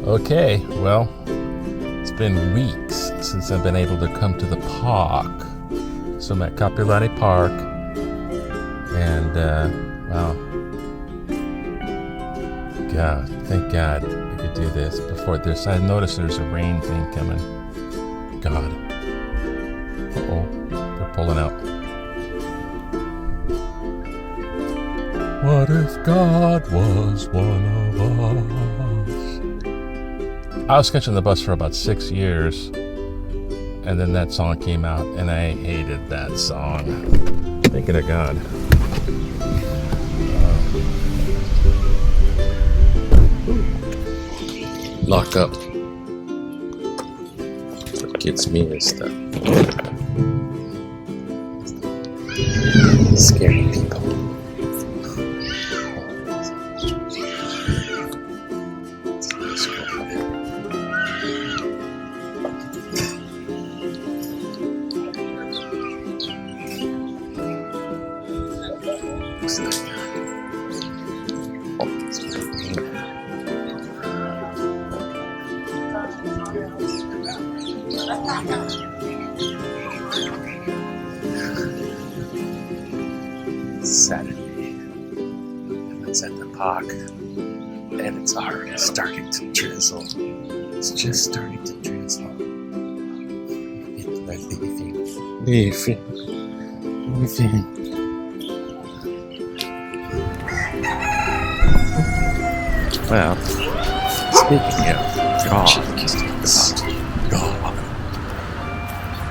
Okay, well, it's been weeks since I've been able to come to the park. So I'm at Captivity Park, and wow, God, thank God I could do this before this. I noticed there's a rain thing coming. God, they're pulling out. What if God was one of us? I was catching the bus for about 6 years, and then that song came out, and I hated that song. Thinking of God. Lock up. What gets me is the scary people. Saturday, and it's at the park, and it's already starting to drizzle. It's just starting to drizzle. People are leaving. Well, speaking of God,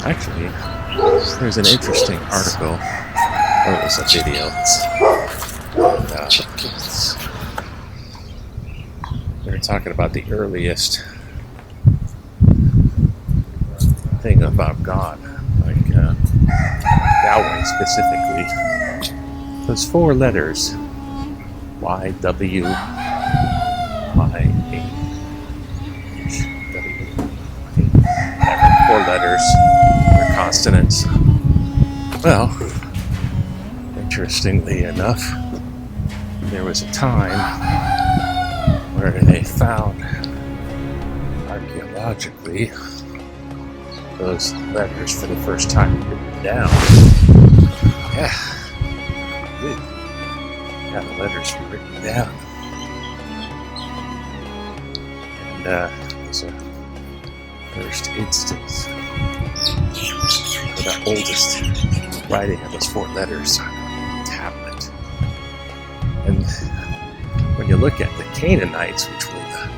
actually, there's an interesting article. Oh, it was a video. They're talking about the earliest thing about God, like Yahweh specifically. Those 4 letters, Y, W, Y, H, W, whatever, 4 letters, they're consonants. Well, interestingly enough, there was a time where they found archaeologically those letters for the first time written down. Yeah, the letters were written down. And there's a first instance for the oldest writing of those 4 letters. Tablet. And when you look at the Canaanites, which were the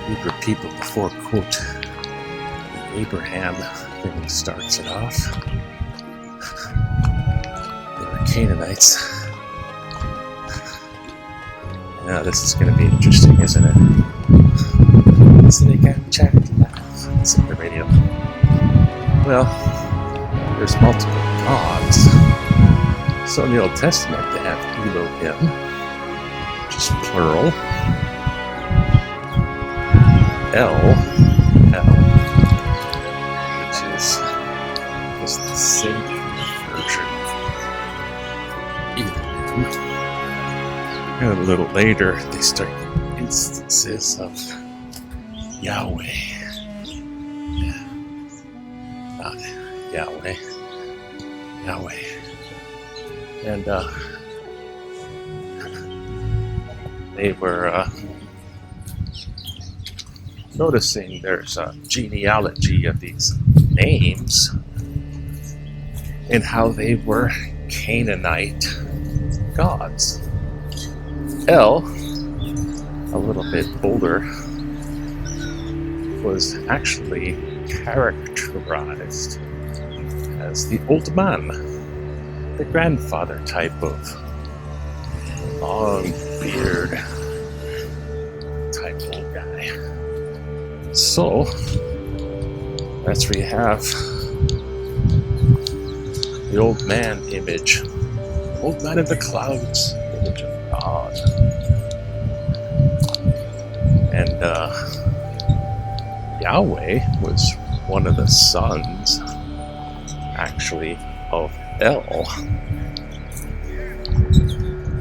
Hebrew people before, quote, Abraham thing starts it off, they were Canaanites. Now this is going to be interesting, isn't it? So they got chatted to laugh. It's in the radio. Well, there's multiple gods. So in the Old Testament, they have Elohim, which is plural. El, which is just the singular version of Elohim. And a little later, they start instances of Yahweh. Yeah. Not Yahweh. Yahweh. And they were noticing there's a genealogy of these names and how they were Canaanite gods. El, a little bit older, was actually characterized as the old man, the grandfather type of long beard type old guy. So that's where you have the old man image, old man in the clouds image of God. And Yahweh was one of the sons, actually, of El.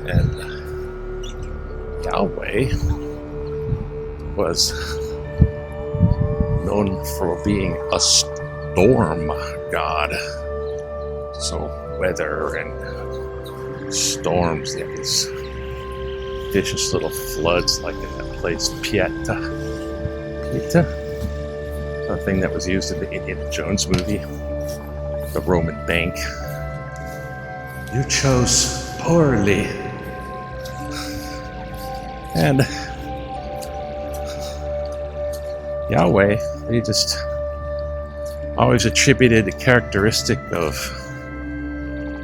And Yahweh was known for being a storm god. So weather and storms, they have these vicious little floods like in that place Pieta, a thing that was used in the Indiana Jones movie, the Roman bank. You chose poorly. And Yahweh, he just always attributed the characteristic of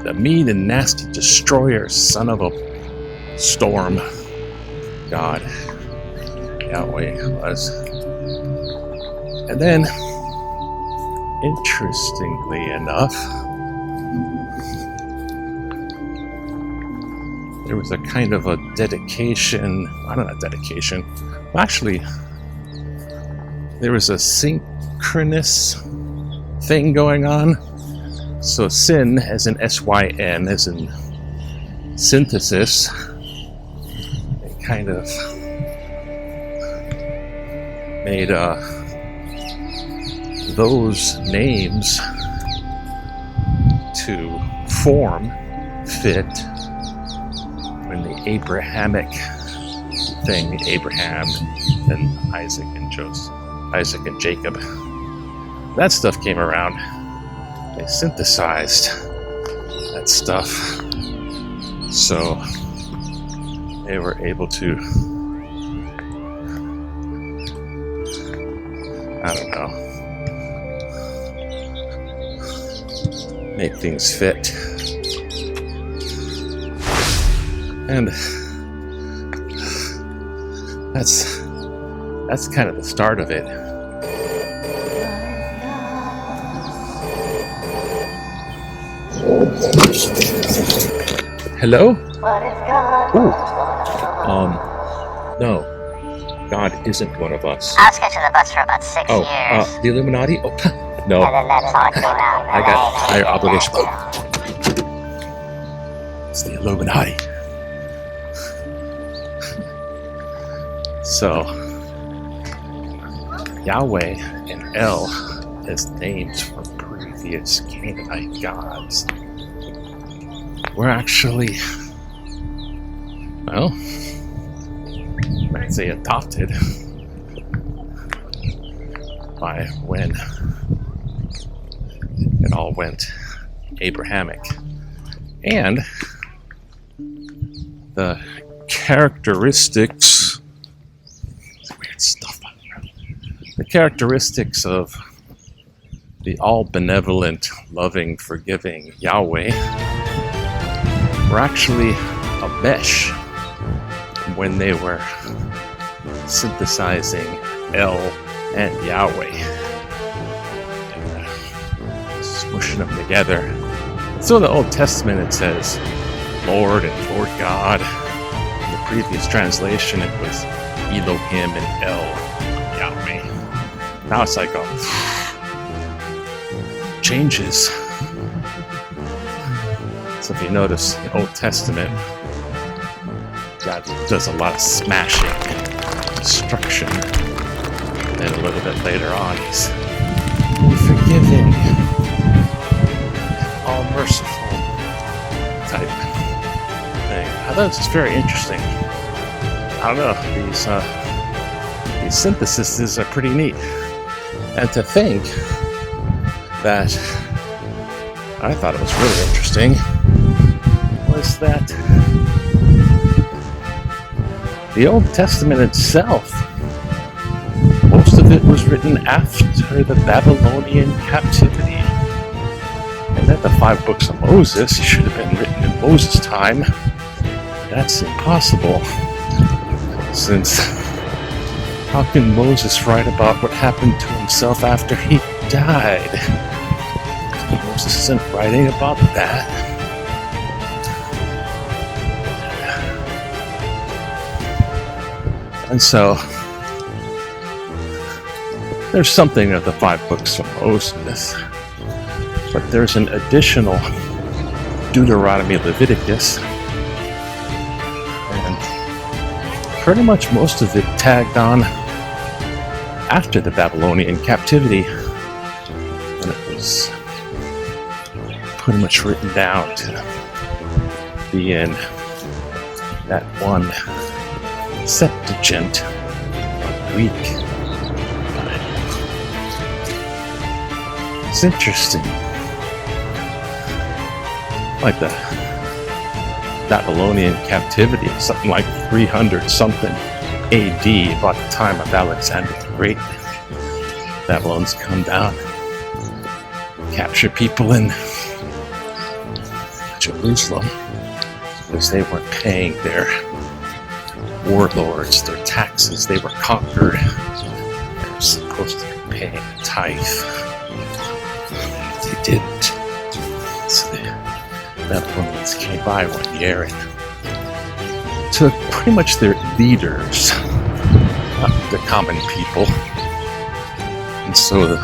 the mean and nasty destroyer, son of a storm god. Yahweh was. And then, interestingly enough, there was a kind of a dedication, I don't know, dedication. Well, actually, there was a synchronous thing going on. So sin, as in S-Y-N, as in synthesis, they kind of made those names to form fit in the Abrahamic thing, Abraham and Isaac and Jacob. That stuff came around. They synthesized that stuff, so they were able to, I don't know, make things fit. And that's kind of the start of it. Hello? Ooh. No. God isn't one of us. I was catching the bus for about 6 years. The Illuminati? Oh, no. And then that's all I came out. I got higher obligation. It's the Illuminati. So, Yahweh and El as names for previous Canaanite gods were actually, well, I'd say adopted by when it all went Abrahamic. And the characteristics, weird stuff, the characteristics of the all-benevolent, loving, forgiving Yahweh were actually a mesh when they were synthesizing El and Yahweh and smushing them together. So in the Old Testament it says Lord and Lord God. In the previous translation it was Elohim and El Yahweh. Now it's like changes. So if you notice, in the Old Testament, God does a lot of smashing and destruction. And then a little bit later on, he's forgiving, all merciful type thing. I thought this was very interesting. I don't know, these syntheses are pretty neat. And to think that I thought it was really interesting was that the Old Testament itself, most of it was written after the Babylonian captivity. And that the 5 books of Moses should have been written in Moses' time. that's impossible, since how can Moses write about what happened to himself after he died? Moses isn't writing about that. And so, there's something of the 5 books of Moses, but there's an additional Deuteronomy, Leviticus, and pretty much most of it tagged on after the Babylonian captivity, and it was pretty much written down to be in that one Septuagint Greek. It's interesting. Like the Babylonian captivity, something like 300 something AD, about the time of Alexander the Great. Babylon's come down, capture people in Jerusalem because they weren't paying their warlords their taxes. They were conquered. They were supposed to be paying a tithe. They didn't. So the Babylonians came by one year and took pretty much their leaders, not the common people. And so the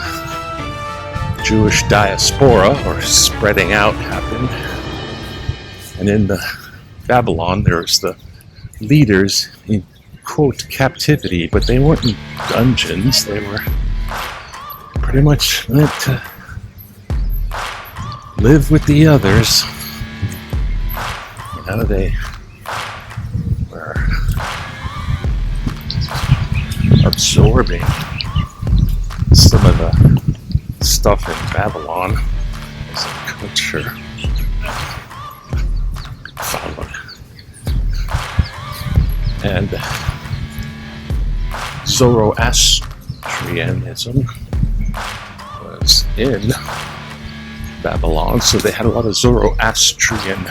Jewish diaspora, or spreading out, happened. And in the Babylon, there was the leaders in, quote, captivity, but they weren't in dungeons. They were pretty much meant to live with the others. You know, they were absorbing some of the stuff in Babylon as a culture followed. And Zoroastrianism was in Babylon, so they had a lot of Zoroastrian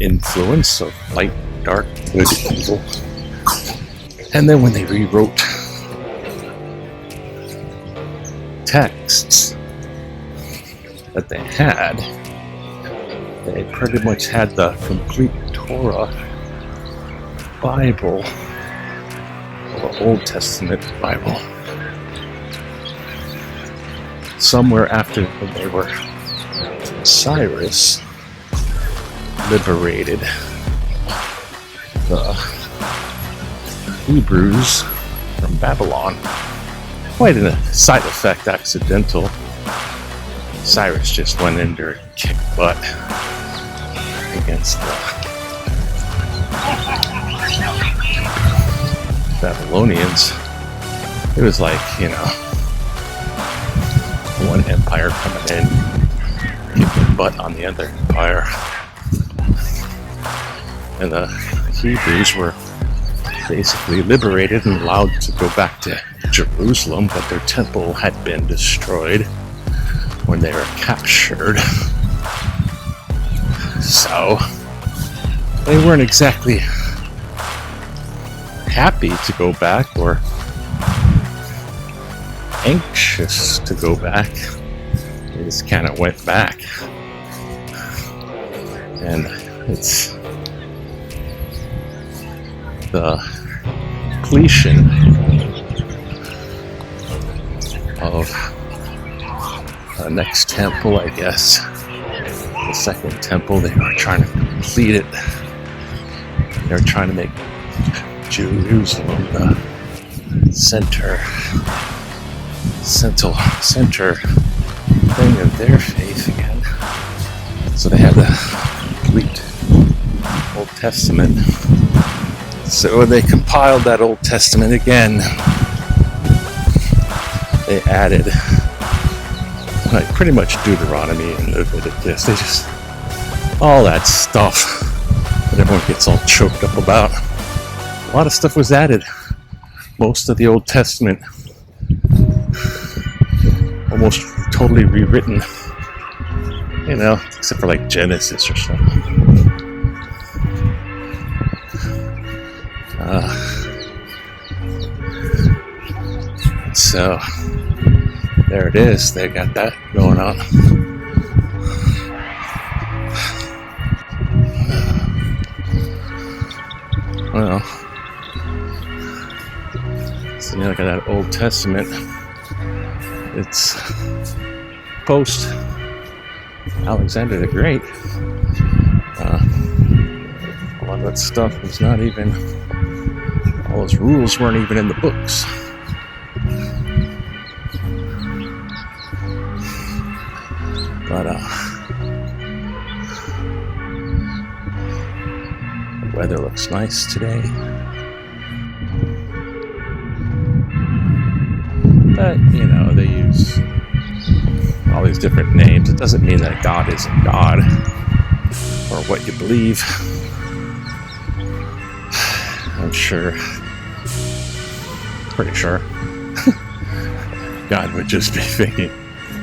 influence of light, dark, good, evil. And then when they rewrote texts that they had, they pretty much had the complete Torah Bible, or the Old Testament Bible, somewhere after they were Cyrus liberated the Hebrews from Babylon. Quite a side effect, accidental. Cyrus just went in there and kicked butt against the Babylonians. It was like, you know, one empire coming in, kicking butt on the other empire. And the Hebrews were basically liberated and allowed to go back to Jerusalem, but their temple had been destroyed when they were captured. So they weren't exactly happy to go back or anxious to go back. They just kind of went back. And it's the completion of the next temple, I guess. The second temple, they were trying to complete it. They were trying to make Jerusalem the center thing of their faith again. So they had the complete Old Testament. So when they compiled that Old Testament again, they added like pretty much Deuteronomy and Leviticus. They just, all that stuff that everyone gets all choked up about. A lot of stuff was added. Most of the Old Testament almost totally rewritten, you know, except for like Genesis or something. So there it is. They got that going on. Well, so you look at that Old Testament. It's post Alexander the Great. A lot of that stuff was not even, all those rules weren't even in the books. But the weather looks nice today. But, you know, they use all these different names. It doesn't mean that God isn't God or what you believe. I'm sure, pretty sure, God would just be thinking,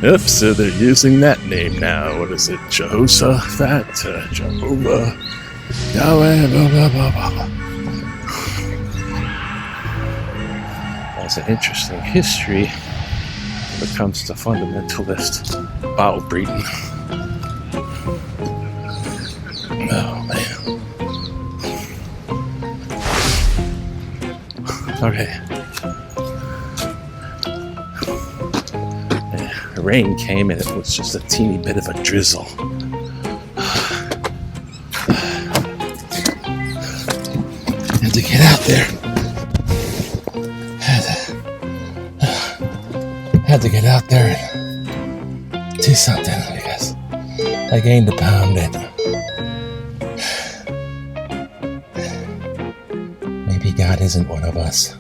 oops, so they're using that name now. What is it? Jehoshaphat, Jehovah, Yahweh, blah, blah, blah, blah. That's an interesting history when it comes to fundamentalist bowel breeding. Oh, man. Okay. The rain came and it was just a teeny bit of a drizzle. Had to get out there. Had to get out there and do something because I gained a pound and maybe God isn't one of us.